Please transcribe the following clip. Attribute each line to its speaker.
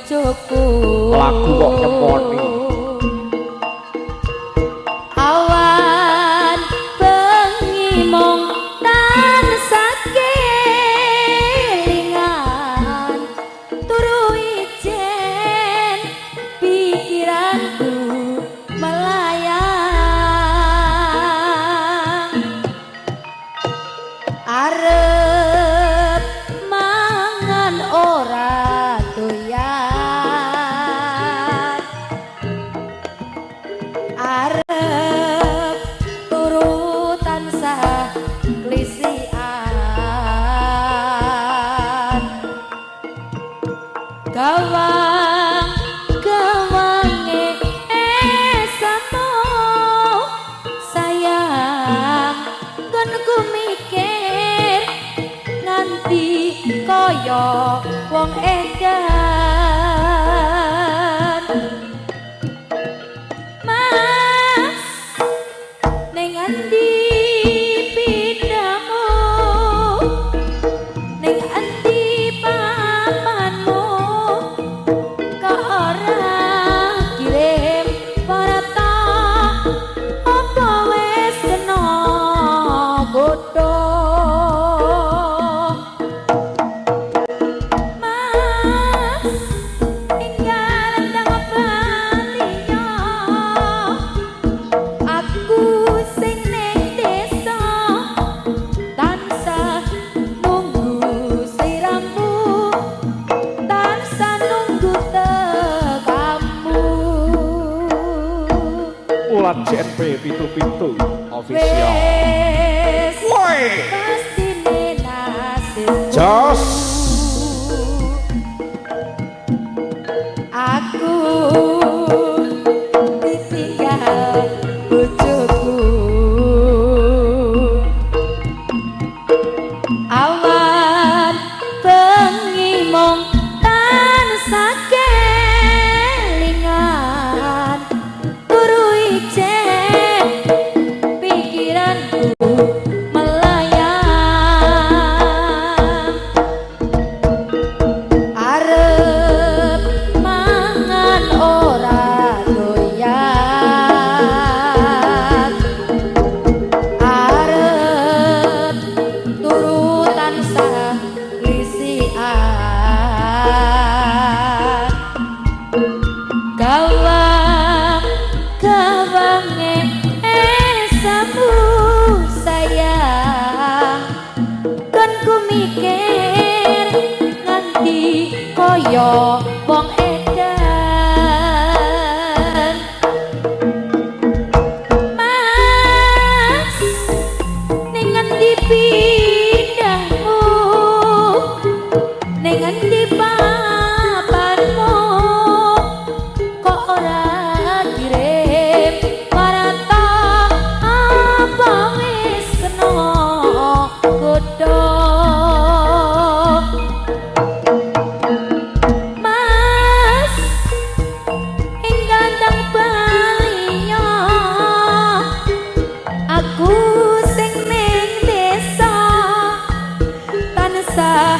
Speaker 1: bojoku
Speaker 2: lagu kok nyeponi
Speaker 1: awan bengi mong tansah kelingan turu ijen pikiranku melayang arep mangan ora doyan arep turu tansah klisian gawang gawange esamo sayang kon ku mikir nganti kaya wong edan mas ning endi pindhamu ning endi papanmu kok ora kirim parata apa wis kena godho mas tinggal ndang balinya aku sing ning desa tansah nunggu siramu tansah nunggu tekamu
Speaker 2: ulan JNP pitu-pitu official
Speaker 1: wes
Speaker 2: woi
Speaker 1: pastine nasibku
Speaker 2: jos
Speaker 1: aku ditinggal bojoku awan bengi mong tansah kelingan turu ijen pikiranku melayang arep mangan ora doyan arep turu tansah klisian gawang gawange esamu sayang kan ku mikir nganti kaya wong edan mas ning endi pindahmu ning endi papanmu kok ora kirim parata apa wis kena godho mas ing gandang balinya aku sing ning desa tansah